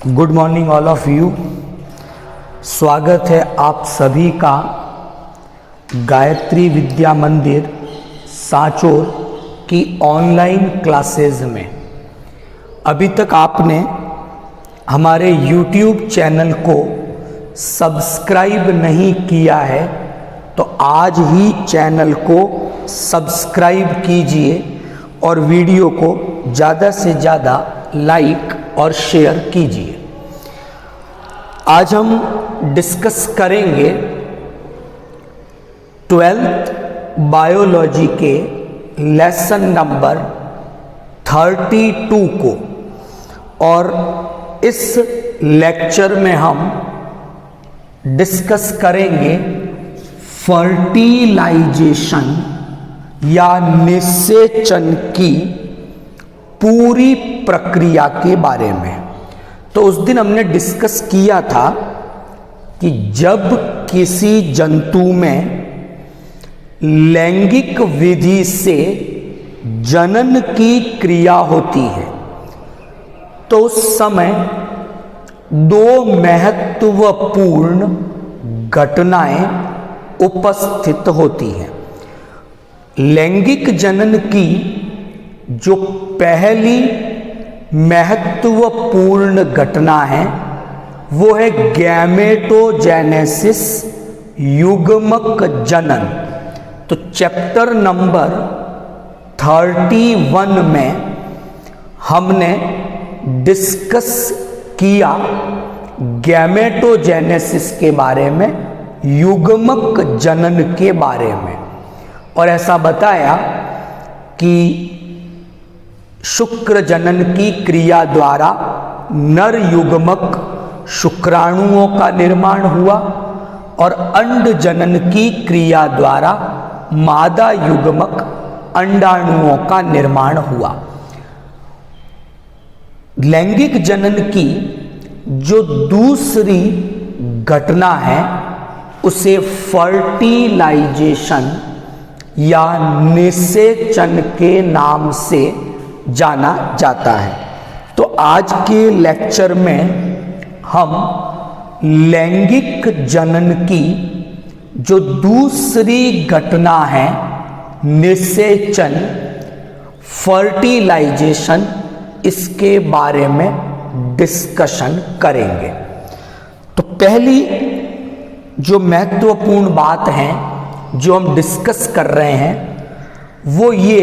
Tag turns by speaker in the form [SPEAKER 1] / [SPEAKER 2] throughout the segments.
[SPEAKER 1] Good morning all of you. स्वागत है आप सभी का गायत्री विद्या मंदिर सांचौर की ऑनलाइन क्लासेस में। अभी तक आपने हमारे YouTube चैनल को सब्सक्राइब नहीं किया है तो आज ही चैनल को सब्सक्राइब कीजिए और वीडियो को ज़्यादा से ज़्यादा लाइक और शेयर कीजिए। आज हम डिस्कस करेंगे 12th बायोलॉजी के लेसन नंबर 32 को, और इस लेक्चर में हम डिस्कस करेंगे फर्टिलाइजेशन या निषेचन की पूरी प्रक्रिया के बारे में। तो उस दिन हमने डिस्कस किया था कि जब किसी जंतु में लैंगिक विधि से जनन की क्रिया होती है तो उस समय दो महत्वपूर्ण घटनाएं उपस्थित होती हैं। लैंगिक जनन की जो पहली महत्वपूर्ण घटना है वो है गैमेटोजेनेसिस, युग्मक जनन। तो चैप्टर नंबर 31 में हमने डिस्कस किया गैमेटोजेनेसिस के बारे में, युग्मक जनन के बारे में, और ऐसा बताया कि शुक्र जनन की क्रिया द्वारा नर युग्मक शुक्राणुओं का निर्माण हुआ और अंड जनन की क्रिया द्वारा मादा युग्मक अंडाणुओं का निर्माण हुआ। लैंगिक जनन की जो दूसरी घटना है उसे फर्टिलाइजेशन या निषेचन के नाम से जाना जाता है। तो आज के लेक्चर में हम लैंगिक जनन की जो दूसरी घटना है निषेचन, फर्टिलाइजेशन, इसके बारे में डिस्कशन करेंगे। तो पहली जो महत्वपूर्ण बात है जो हम डिस्कस कर रहे हैं वो ये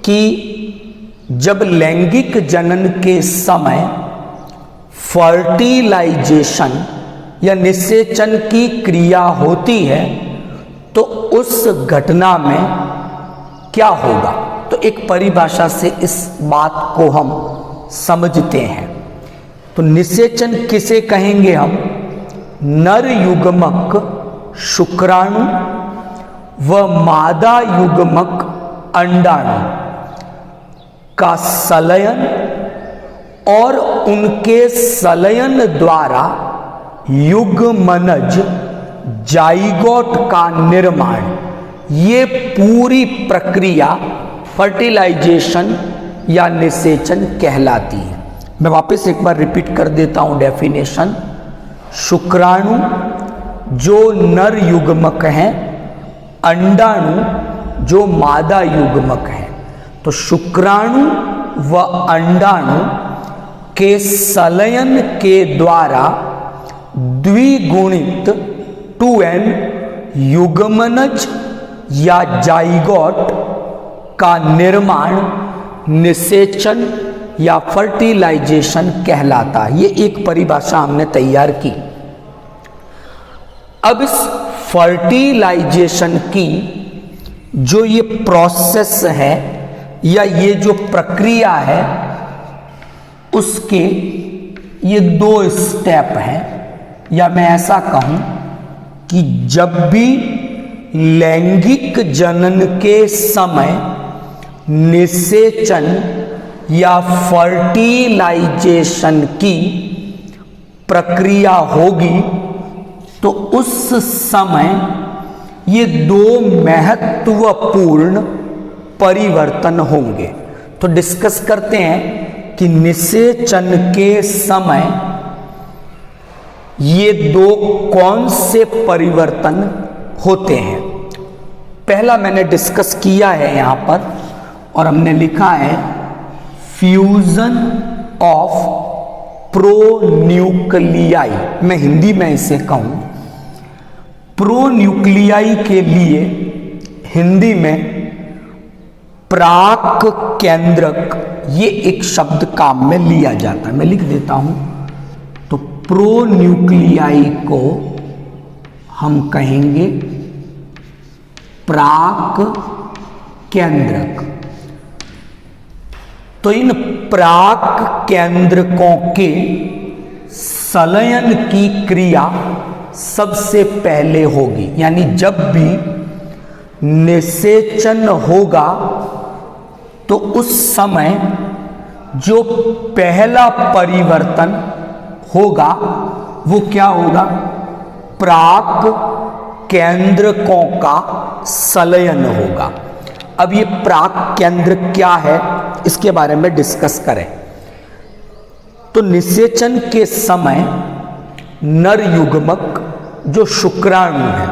[SPEAKER 1] कि जब लैंगिक जनन के समय फर्टिलाइजेशन या निषेचन की क्रिया होती है तो उस घटना में क्या होगा। तो एक परिभाषा से इस बात को हम समझते हैं। तो निषेचन किसे कहेंगे हम? नर युग्मक शुक्राणु व मादा युग्मक अंडाणु का संलयन और उनके संलयन द्वारा युग्मनज जाइगोट का निर्माण, ये पूरी प्रक्रिया फर्टिलाइजेशन या निषेचन कहलाती है। मैं वापस एक बार रिपीट कर देता हूं डेफिनेशन। शुक्राणु जो नर युग्मक हैं, अंडाणु जो मादा युग्मक हैं। तो शुक्राणु व अंडाणु के संलयन के द्वारा द्विगुणित 2n युग्मनज या जाइगोट का निर्माण निषेचन या फर्टिलाइजेशन कहलाता है। ये एक परिभाषा हमने तैयार की। अब इस फर्टिलाइजेशन की जो ये प्रोसेस है या ये जो प्रक्रिया है उसके ये दो स्टेप हैं, या मैं ऐसा कहूं कि जब भी लैंगिक जनन के समय निषेचन या फर्टिलाइजेशन की प्रक्रिया होगी तो उस समय ये दो महत्वपूर्ण परिवर्तन होंगे। तो डिस्कस करते हैं कि निषेचन के समय ये दो कौन से परिवर्तन होते हैं। पहला मैंने डिस्कस किया है यहां पर और हमने लिखा है फ्यूजन ऑफ प्रोन्यूक्लियाई। मैं हिंदी में इसे कहूं, प्रोन्यूक्लियाई के लिए हिंदी में प्राक केंद्रक ये एक शब्द काम में लिया जाता है। मैं लिख देता हूं, तो प्रोन्यूक्लियाई को हम कहेंगे प्राक केंद्रक। तो इन प्राक केंद्रकों के संलयन की क्रिया सबसे पहले होगी, यानी जब भी निषेचन होगा तो उस समय जो पहला परिवर्तन होगा वो क्या होगा, प्राक केंद्रकों का संलयन होगा। अब ये प्राक केंद्र क्या है इसके बारे में डिस्कस करें। तो निषेचन के समय नर युग्मक जो शुक्राणु है,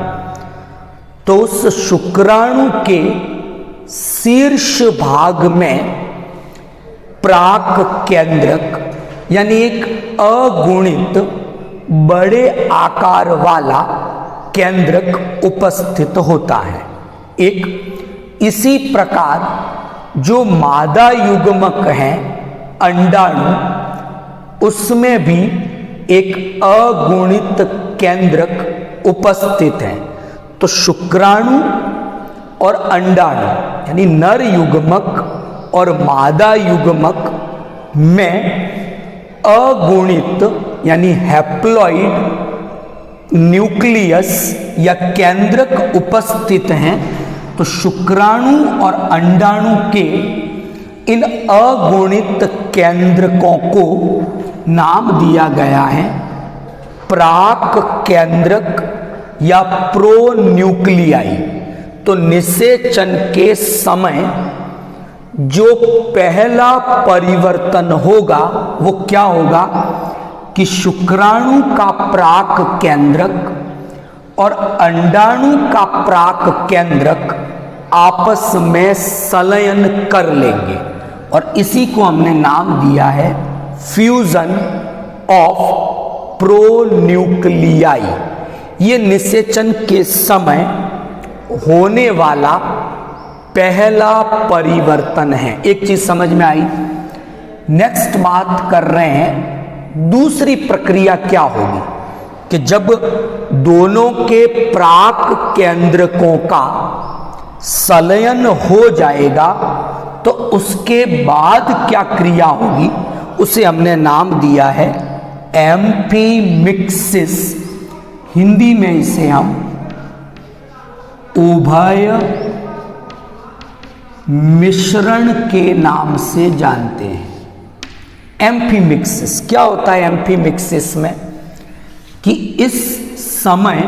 [SPEAKER 1] तो उस शुक्राणु के शीर्ष भाग में प्राक केंद्रक यानी एक अगुणित बड़े आकार वाला केंद्रक उपस्थित होता है। एक इसी प्रकार जो मादा युग्मक है अंडाणु, उसमें भी एक अगुणित केंद्रक उपस्थित है। तो शुक्राणु और अंडाणु यानी नर युग्मक और मादा युग्मक में अगुणित यानी हैप्लॉइड न्यूक्लियस या केंद्रक उपस्थित हैं। तो शुक्राणु और अंडाणु के इन अगुणित केंद्रकों को नाम दिया गया है प्राक केंद्रक या प्रोन्यूक्लियाई। तो निषेचन के समय जो पहला परिवर्तन होगा वो क्या होगा कि शुक्राणु का प्राक केंद्रक और अंडाणु का प्राक केंद्रक आपस में संलयन कर लेंगे और इसी को हमने नाम दिया है फ्यूजन ऑफ प्रोन्यूक्लियाई। ये निषेचन के समय होने वाला पहला परिवर्तन है। एक चीज समझ में आई। नेक्स्ट बात कर रहे हैं दूसरी प्रक्रिया क्या होगी कि जब दोनों के प्राक केंद्रकों का संलयन हो जाएगा तो उसके बाद क्या क्रिया होगी, उसे हमने नाम दिया है एम्फीमिक्सिस। हिंदी में इसे हम उभय मिश्रण के नाम से जानते हैं। एम्फीमिक्सिस क्या होता है एम्फीमिक्सिस में कि इस समय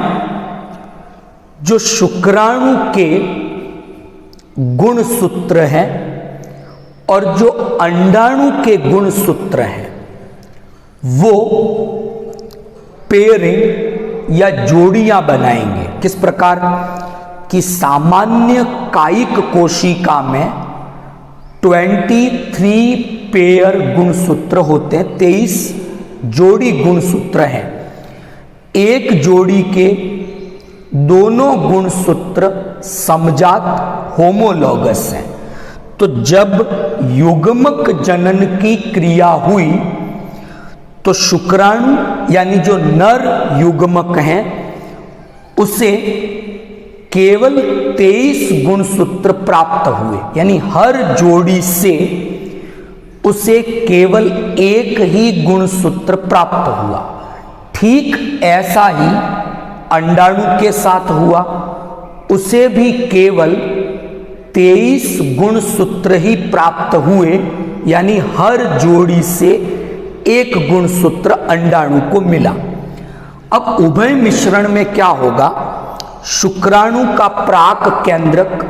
[SPEAKER 1] जो शुक्राणु के गुणसूत्र हैं और जो अंडाणु के गुणसूत्र हैं वो पेयरिंग या जोड़ियां बनाएंगे। किस प्रकार कि सामान्य कायिक कोशिका में 23 पेयर गुणसूत्र होते हैं, 23 जोड़ी गुणसूत्र हैं। एक जोड़ी के दोनों गुणसूत्र समजात होमोलॉगस हैं। तो जब युग्मक जनन की क्रिया हुई तो शुक्राणु यानी जो नर युग्मक हैं उसे केवल 23 गुणसूत्र प्राप्त हुए, यानी हर जोड़ी से उसे केवल एक ही गुणसूत्र प्राप्त हुआ। ठीक ऐसा ही अंडाणु के साथ हुआ, उसे भी केवल 23 गुणसूत्र ही प्राप्त हुए, यानी हर जोड़ी से एक गुणसूत्र अंडाणु को मिला। अब उभय मिश्रण में क्या होगा, शुक्राणु का प्राक केंद्रक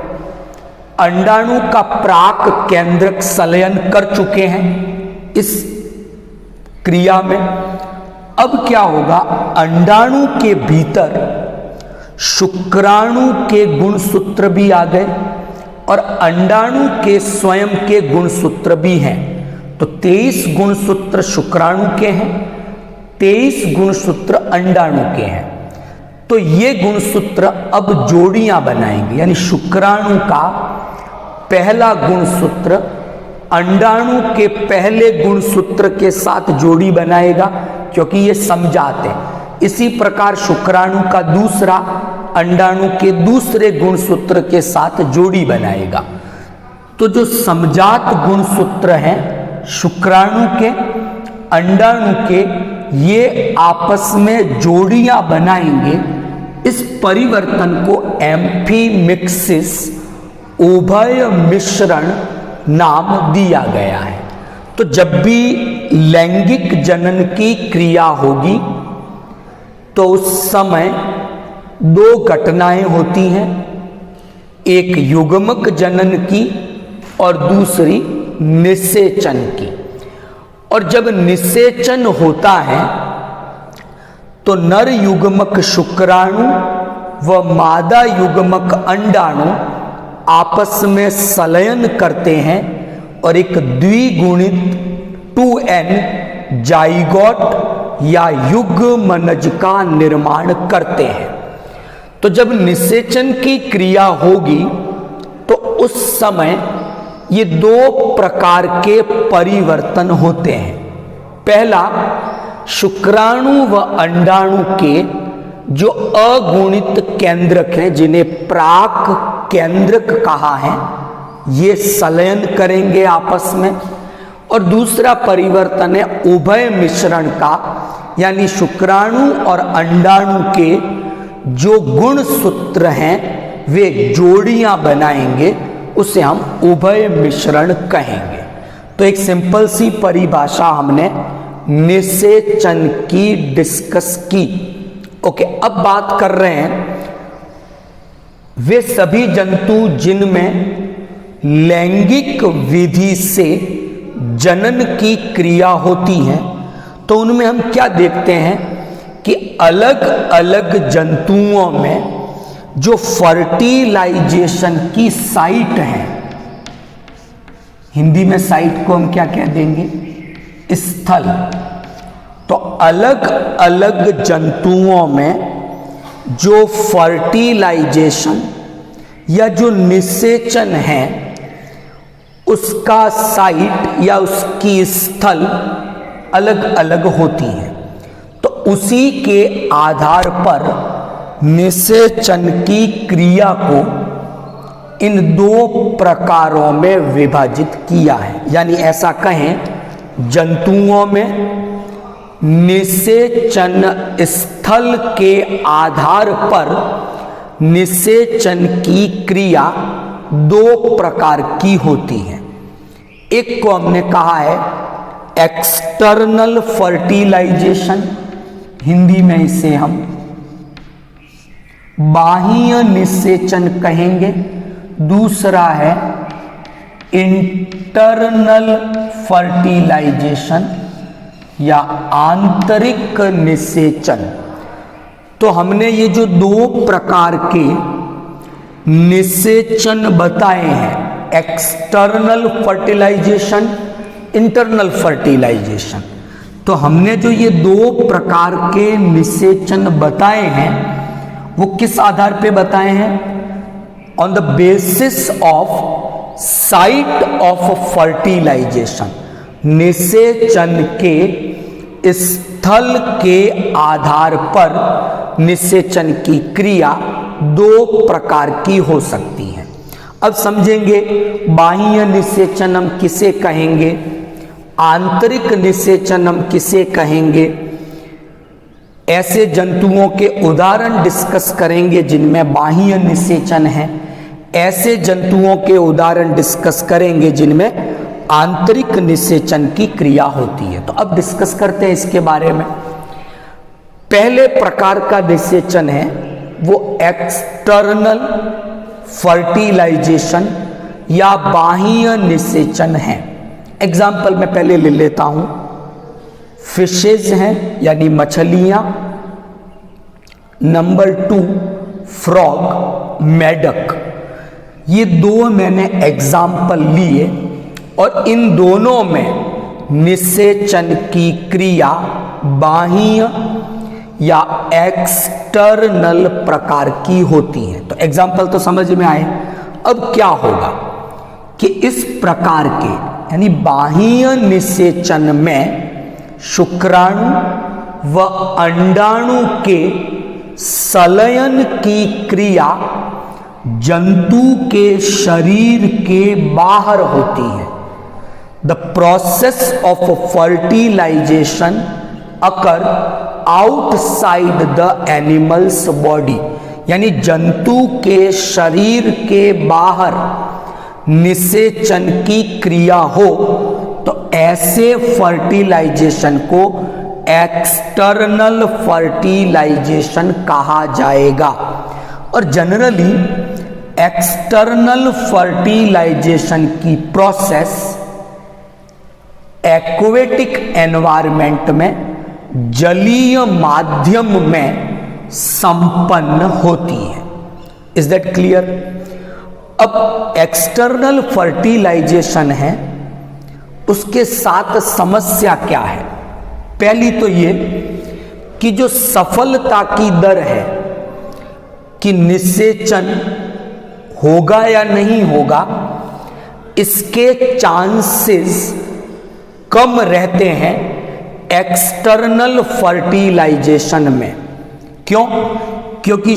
[SPEAKER 1] अंडाणु का प्राक केंद्रक संलयन कर चुके हैं, इस क्रिया में। अब क्या होगा, अंडाणु के भीतर शुक्राणु के गुणसूत्र भी आ गए और अंडाणु के स्वयं के गुणसूत्र भी हैं। तो 23 गुणसूत्र शुक्राणु के हैं, 23 गुणसूत्र अंडाणु के हैं। तो ये गुणसूत्र अब जोड़ियां बनाएंगे, यानी शुक्राणु का पहला गुणसूत्र अंडाणु के पहले गुणसूत्र के साथ जोड़ी बनाएगा, क्योंकि ये समजात है। इसी प्रकार शुक्राणु का दूसरा अंडाणु के दूसरे गुणसूत्र के साथ जोड़ी बनाएगा। तो जो समजात गुणसूत्र हैं शुक्राणु के, अंडाणु के, ये आपस में जोड़ियां बनाएंगे। इस परिवर्तन को एम्फीमिक्सिस, उभय मिश्रण नाम दिया गया है। तो जब भी लैंगिक जनन की क्रिया होगी तो उस समय दो घटनाएं होती हैं, एक युग्मक जनन की और दूसरी निषेचन की। और जब निषेचन होता है तो नर युग्मक शुक्राणु व मादा युग्मक अंडाणु आपस में संलयन करते हैं और एक द्विगुणित 2n जाइगोट या युग्मनज का निर्माण करते हैं। तो जब निषेचन की क्रिया होगी तो उस समय ये दो प्रकार के परिवर्तन होते हैं। पहला, शुक्राणु व अंडाणु के जो अगुणित केंद्रक हैं, जिन्हें प्राक केंद्रक कहा है, ये संलयन करेंगे आपस में। और दूसरा परिवर्तन है उभय मिश्रण का, यानी शुक्राणु और अंडाणु के जो गुणसूत्र हैं वे जोड़ियां बनाएंगे, उसे हम उभय मिश्रण कहेंगे। तो एक सिंपल सी परिभाषा हमने निषेचन की डिस्कस की। ओके, अब बात कर रहे हैं वे सभी जंतु जिनमें लैंगिक विधि से जनन की क्रिया होती है। तो उनमें हम क्या देखते हैं कि अलग अलग जंतुओं में जो फर्टिलाइजेशन की साइट है, हिंदी में साइट को हम क्या कह देंगे, स्थल। तो अलग अलग जंतुओं में जो फर्टिलाइजेशन या जो निषेचन है उसका साइट या उसकी स्थल अलग अलग होती है। तो उसी के आधार पर निषेचन की क्रिया को इन दो प्रकारों में विभाजित किया है। यानी ऐसा कहें, जंतुओं में निषेचन स्थल के आधार पर निषेचन की क्रिया दो प्रकार की होती है। एक को हमने कहा है एक्सटर्नल फर्टिलाइजेशन, हिंदी में इसे हम बाह्य निषेचन कहेंगे। दूसरा है इंटरनल फर्टिलाइजेशन या आंतरिक निषेचन। तो हमने ये जो दो प्रकार के निषेचन बताए हैं, एक्सटर्नल फर्टिलाइजेशन, इंटरनल फर्टिलाइजेशन, तो हमने जो ये दो प्रकार के निषेचन बताए हैं वो किस आधार पे बताए हैं? On the basis of site of fertilization, निषेचन के स्थल के आधार पर निषेचन की क्रिया दो प्रकार की हो सकती है। अब समझेंगे बाह्य निषेचन हम किसे कहेंगे, आंतरिक निषेचन हम किसे कहेंगे। ऐसे जंतुओं के उदाहरण डिस्कस करेंगे जिनमें बाह्य निषेचन है, ऐसे जंतुओं के उदाहरण डिस्कस करेंगे जिनमें आंतरिक निषेचन की क्रिया होती है। तो अब डिस्कस करते हैं इसके बारे में। पहले प्रकार का निषेचन है वो एक्सटर्नल फर्टिलाइजेशन या बाह्य निषेचन है। एग्जाम्पल मैं पहले ले लेता हूं। फिशेज हैं यानी मछलियां, नंबर 2 फ्रॉग, मेढक। ये दो मैंने एग्जाम्पल लिए और इन दोनों में निषेचन की क्रिया बाह्य या एक्सटर्नल प्रकार की होती है। तो एग्जाम्पल तो समझ में आए। अब क्या होगा कि इस प्रकार के यानी बाह्य निषेचन में शुक्राणु व अंडाणु के संलयन की क्रिया जंतु के शरीर के बाहर होती है। The process of fertilization occur outside the animals body, यानी जंतु के शरीर के बाहर निषेचन की क्रिया हो तो ऐसे फर्टिलाइजेशन को एक्सटर्नल फर्टिलाइजेशन कहा जाएगा। और जनरली एक्सटर्नल फर्टिलाइजेशन की प्रोसेस एक्वेटिक एनवायरनमेंट में जलीय माध्यम में संपन्न होती है। Is that clear? अब एक्सटर्नल फर्टिलाइजेशन है, उसके साथ समस्या क्या है? पहली तो ये कि जो सफलता की दर है कि निषेचन होगा या नहीं होगा, इसके चांसेस कम रहते हैं एक्सटर्नल फर्टिलाइजेशन में। क्यों? क्योंकि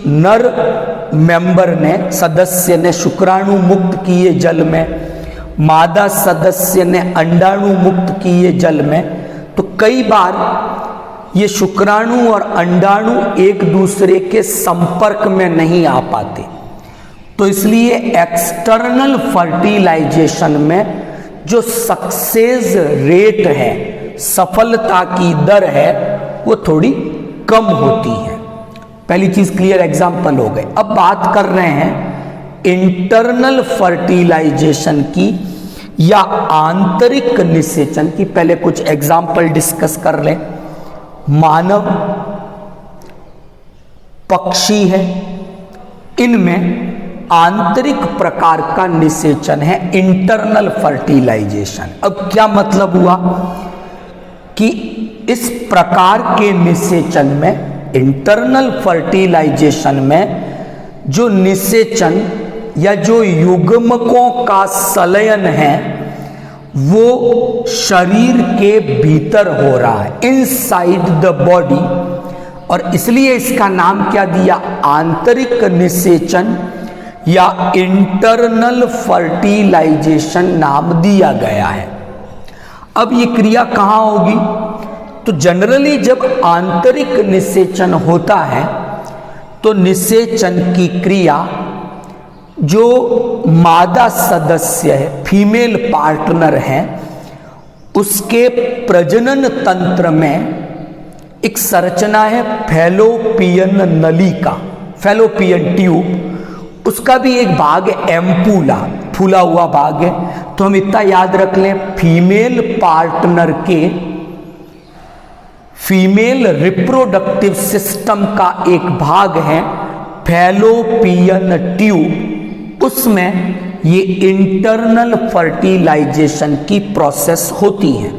[SPEAKER 1] नर मेंबर ने सदस्य ने शुक्राणु मुक्त किए जल में, मादा सदस्य ने अंडाणु मुक्त किए जल में, तो कई बार ये शुक्राणु और अंडाणु एक दूसरे के संपर्क में नहीं आ पाते। तो इसलिए एक्सटर्नल फर्टिलाइजेशन में जो सक्सेस रेट है, सफलता की दर है, वो थोड़ी कम होती है। पहली चीज क्लियर, एग्जाम्पल हो गए। अब बात कर रहे हैं इंटरनल फर्टिलाइजेशन की या आंतरिक निषेचन की। पहले कुछ एग्जाम्पल डिस्कस कर लें। मानव, पक्षी है, इनमें आंतरिक प्रकार का निषेचन है इंटरनल फर्टिलाइजेशन। अब क्या मतलब हुआ कि इस प्रकार के निषेचन में, इंटरनल फर्टिलाइजेशन में जो निषेचन या जो युग्मकों का संलयन है वो शरीर के भीतर हो रहा है, इनसाइड द बॉडी, और इसलिए इसका नाम क्या दिया? आंतरिक निषेचन या इंटरनल फर्टिलाइजेशन नाम दिया गया है। अब ये क्रिया कहाँ होगी? तो जनरली जब आंतरिक निषेचन होता है तो निषेचन की क्रिया जो मादा सदस्य है, फीमेल पार्टनर है, उसके प्रजनन तंत्र में एक संरचना है फैलोपियन नली का, फैलोपियन ट्यूब, उसका भी एक भाग है एम्पूला, फूला हुआ भाग है। तो हम इतना याद रख लें, फीमेल पार्टनर के फीमेल रिप्रोडक्टिव सिस्टम का एक भाग है फैलोपियन ट्यूब, उसमें ये इंटरनल फर्टिलाइजेशन की प्रोसेस होती है।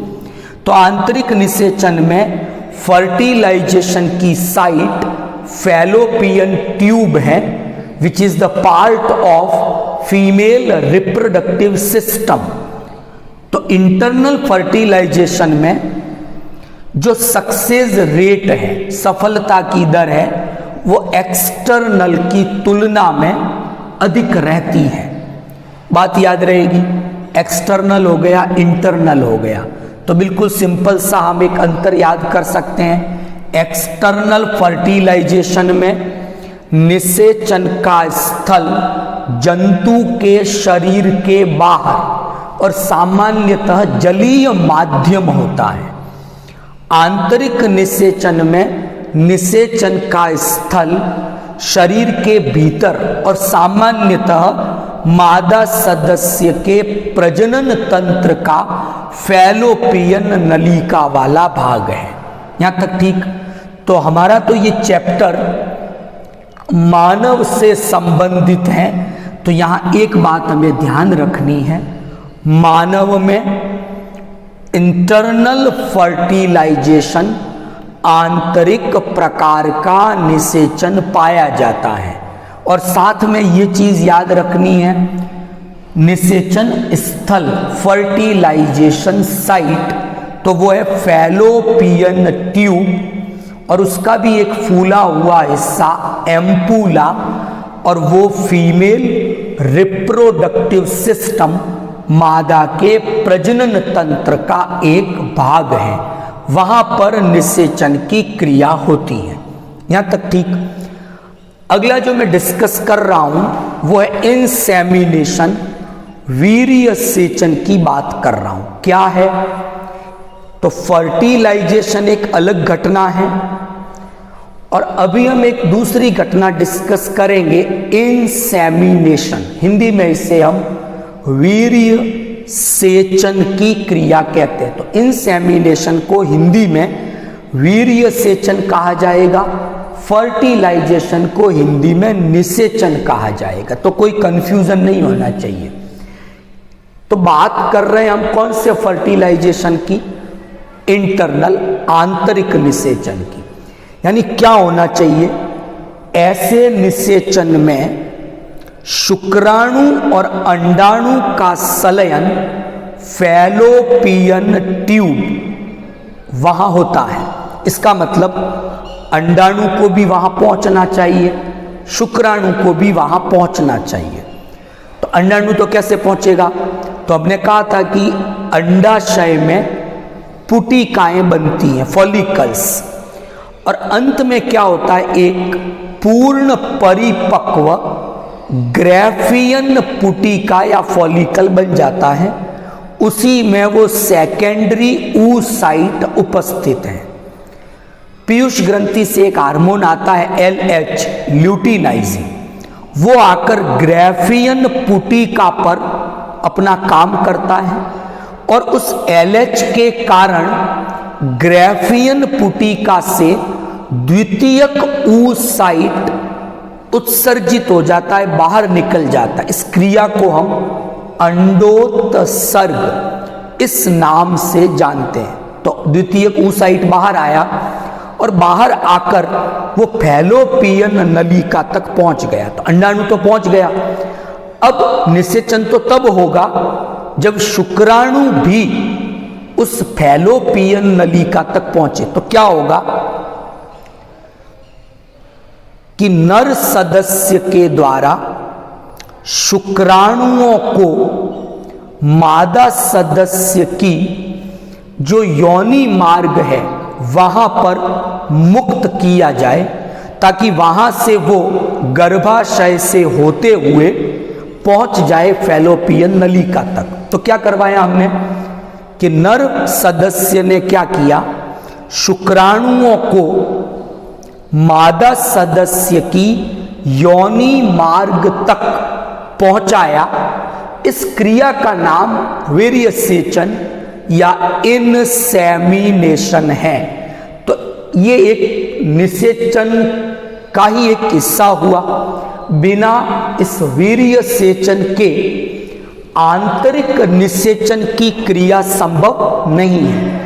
[SPEAKER 1] तो आंतरिक निषेचन में फर्टिलाइजेशन की साइट फैलोपियन ट्यूब है, which is the part of female reproductive system। तो इंटरनल फर्टिलाइजेशन में जो सक्सेस रेट है, सफलता की दर है, वो एक्सटर्नल की तुलना में अधिक रहती है। बात याद रहेगी, एक्सटर्नल हो गया, इंटरनल हो गया। तो बिल्कुल सिंपल सा हम एक अंतर याद कर सकते हैं। एक्सटर्नल फर्टिलाइजेशन में निषेचन का स्थल जंतु के शरीर के बाहर और सामान्यतः जलीय माध्यम होता है। आंतरिक निषेचन में निषेचन का स्थल शरीर के भीतर और सामान्यतः मादा सदस्य के प्रजनन तंत्र का फैलोपियन नलिका वाला भाग है। यहां तक ठीक? तो हमारा तो ये चैप्टर मानव से संबंधित है, तो यहां एक बात हमें ध्यान रखनी है, मानव में इंटरनल फर्टिलाइजेशन, आंतरिक प्रकार का निषेचन पाया जाता है। और साथ में ये चीज याद रखनी है, निषेचन स्थल, फर्टिलाइजेशन साइट, तो वो है फैलोपियन ट्यूब, और उसका भी एक फूला हुआ हिस्सा एम्पूला, और वो फीमेल रिप्रोडक्टिव सिस्टम, मादा के प्रजनन तंत्र का एक भाग है। वहां पर निषेचन की क्रिया होती है। यहां तक ठीक? अगला जो मैं डिस्कस कर रहा हूं वो है इंसेमिनेशन, वीर्य सेचन की बात कर रहा हूं। क्या है? तो फर्टिलाइजेशन एक अलग घटना है, और अभी हम एक दूसरी घटना डिस्कस करेंगे, इंसेमिनेशन। हिंदी में इसे हम वीर्य सेचन की क्रिया कहते हैं। तो इंसेमिनेशन को हिंदी में वीर्य सेचन कहा जाएगा, फर्टिलाइजेशन को हिंदी में निषेचन कहा जाएगा। तो कोई कंफ्यूजन नहीं होना चाहिए। तो बात कर रहे हैं हम कौन से फर्टिलाइजेशन की? इंटरनल, आंतरिक निषेचन की। यानी क्या होना चाहिए? ऐसे निषेचन में शुक्राणु और अंडाणु का संलयन फैलोपियन ट्यूब वहां होता है। इसका मतलब अंडाणु को भी वहां पहुंचना चाहिए, शुक्राणु को भी वहां पहुंचना चाहिए। तो अंडाणु तो कैसे पहुंचेगा? तो हमने कहा था कि अंडाशय में पुटिकाएं बनती हैं, फॉलिकल्स, और अंत में क्या होता है? एक पूर्ण परिपक्व ग्राफियन पुटिका या फॉलिकल बन जाता है। उसी में वो सेकेंडरी oocyte उपस्थित है। पीयूष ग्रंथि से एक हार्मोन आता है LH, ल्यूटिनाइजिन, वो आकर ग्राफियन पुटिका पर अपना काम करता है, और उस LH के कारण ग्राफियन पुटिका से द्वितीयक oocyte उत्सर्जित हो जाता है, बाहर निकल जाता है। इस क्रिया को हम अंडोत्सर्ग इस नाम से जानते हैं। तो द्वितीयक oocyte बाहर आया, और बाहर आकर वो फैलोपियन नलिका तक पहुंच गया। तो अंडाणु तो पहुंच गया। अब निषेचन तो तब होगा जब शुक्राणु भी उस फैलोपियन नलिका तक पहुंचे। तो क्या होगा कि नर सदस्य के द्वारा शुक्राणुओं को मादा सदस्य की जो योनि मार्ग है वहां पर मुक्त किया जाए, ताकि वहां से वो गर्भाशय से होते हुए पहुंच जाए फैलोपियन नलिका तक। तो क्या करवाया हमने कि नर सदस्य ने क्या किया? शुक्राणुओं को मादा सदस्य की योनि मार्ग तक पहुंचाया। इस क्रिया का नाम वीर्य सेचन या इंसेमिनेशन है। तो ये एक निषेचन का ही एक किस्सा हुआ। बिना इस वीर्य सेचन के आंतरिक निषेचन की क्रिया संभव नहीं है।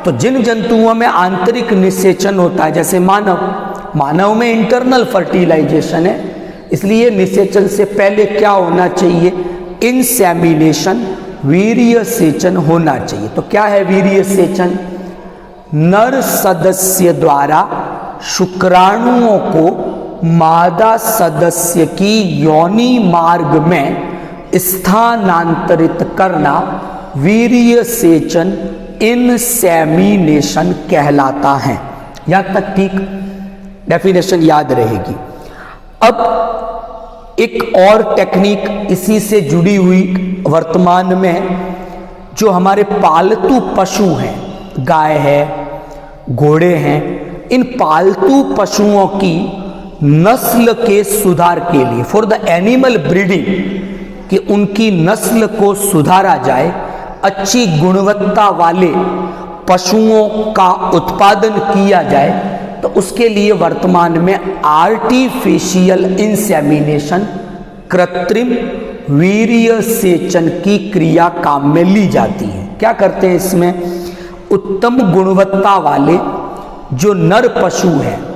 [SPEAKER 1] तो जिन जंतुओं में आंतरिक निषेचन होता है, जैसे मानव में इंटरनल फर्टिलाइजेशन है, इसलिए निषेचन से पहले क्या होना चाहिए? इंसेमिनेशन, वीर्य सेचन होना चाहिए। तो क्या है वीर्य सेचन? नर सदस्य द्वारा शुक्राणुओं को मादा सदस्य की योनि मार्ग में स्थानांतरित करना वीर्य सेचन, इंसेमिनेशन कहलाता है। यहां तक ठीक? डेफिनेशन याद रहेगी। अब एक और टेक्निक इसी से जुड़ी हुई वर्तमान में, जो हमारे पालतू पशु हैं, गाय है, घोड़े हैं, इन पालतू पशुओं की नस्ल के सुधार के लिए, फॉर द एनिमल ब्रीडिंग, कि उनकी नस्ल को सुधारा जाए, अच्छी गुणवत्ता वाले पशुओं का उत्पादन किया जाए, तो उसके लिए वर्तमान में आर्टिफिशियल इंसेमिनेशन, कृत्रिम वीर्य सेचन की क्रिया काम में ली जाती है। क्या करते हैं इसमें? उत्तम गुणवत्ता वाले जो नर पशु हैं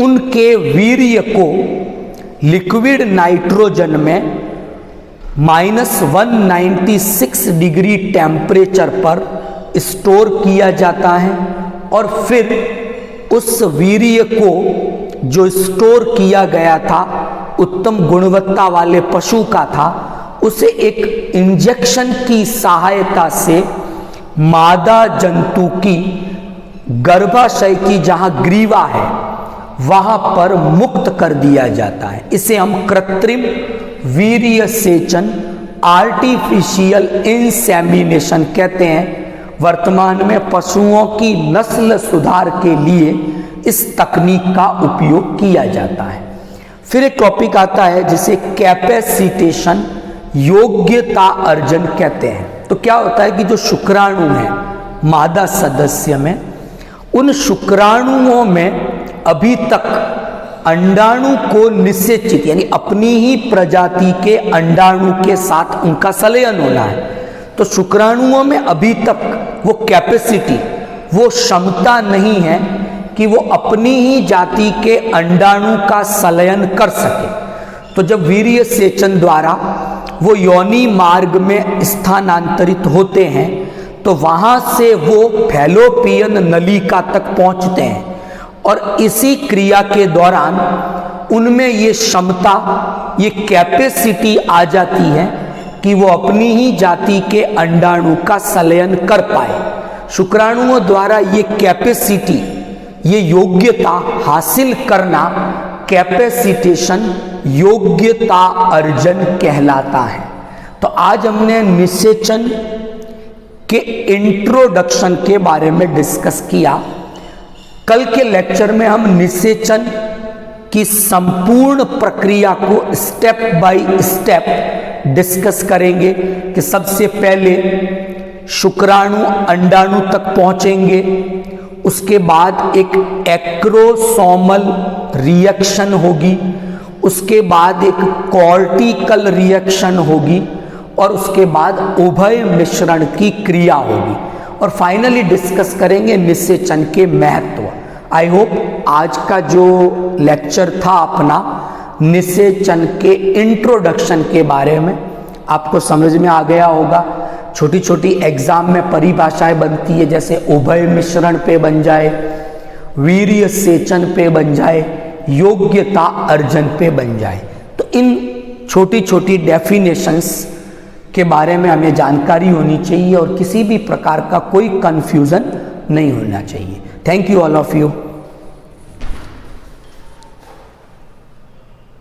[SPEAKER 1] उनके वीर्य को लिक्विड नाइट्रोजन में -196 डिग्री टेम्परेचर पर स्टोर किया जाता है और फिर उस वीर्य को जो स्टोर किया गया था, उत्तम गुणवत्ता वाले पशु का था, उसे एक इंजेक्शन की सहायता से मादा जंतु की गर्भाशय की जहां ग्रीवा है वहां पर मुक्त कर दिया जाता है। इसे हम कृत्रिम वीर्य सेचन, आर्टिफिशियल इंसेमिनेशन कहते हैं। वर्तमान में पशुओं की नस्ल सुधार के लिए इस तकनीक का उपयोग किया जाता है। फिर एक टॉपिक आता है जिसे कैपेसिटेशन, योग्यता अर्जन कहते हैं। तो क्या होता है कि जो शुक्राणु है मादा सदस्य में, उन शुक्राणुओं में अभी तक अंडाणु को निषेचित यानी अपनी ही प्रजाति के अंडाणु के साथ उनका संलयन होना है। तो शुक्राणुओं में अभी तक वो कैपेसिटी, वो क्षमता नहीं है कि वो अपनी ही जाति के अंडाणु का संलयन कर सके। तो जब वीर्य सेचन द्वारा वो योनि मार्ग में स्थानांतरित होते हैं तो वहां से वो फैलोपियन नलिका तक पहुंचते हैं और इसी क्रिया के दौरान उनमें ये क्षमता, ये कैपेसिटी आ जाती है कि वो अपनी ही जाति के अंडाणु का संलयन कर पाए। शुक्राणुओं द्वारा ये कैपेसिटी, ये योग्यता हासिल करना कैपेसिटेशन, योग्यता अर्जन कहलाता है। तो आज हमने निषेचन के इंट्रोडक्शन के बारे में डिस्कस किया। कल के लेक्चर में हम निषेचन की संपूर्ण प्रक्रिया को स्टेप बाय स्टेप डिस्कस करेंगे कि सबसे पहले शुक्राणु अंडाणु तक पहुंचेंगे, उसके बाद एक एक्रोसोमल रिएक्शन होगी, उसके बाद एक कॉर्टिकल रिएक्शन होगी और उसके बाद उभय मिश्रण की क्रिया होगी और फाइनली डिस्कस करेंगे निषेचन के महत्व। आई होप आज का जो लेक्चर था अपना निषेचन के इंट्रोडक्शन के बारे में आपको समझ में आ गया होगा। छोटी छोटी एग्जाम में परिभाषाएं बनती है, जैसे उभय मिश्रण पे बन जाए, वीर्य सेचन पे बन जाए, योग्यता अर्जन पे बन जाए। तो इन छोटी छोटी डेफिनेशंस के बारे में हमें जानकारी होनी चाहिए और किसी भी प्रकार का कोई कंफ्यूजन नहीं होना चाहिए। Thank you all of you.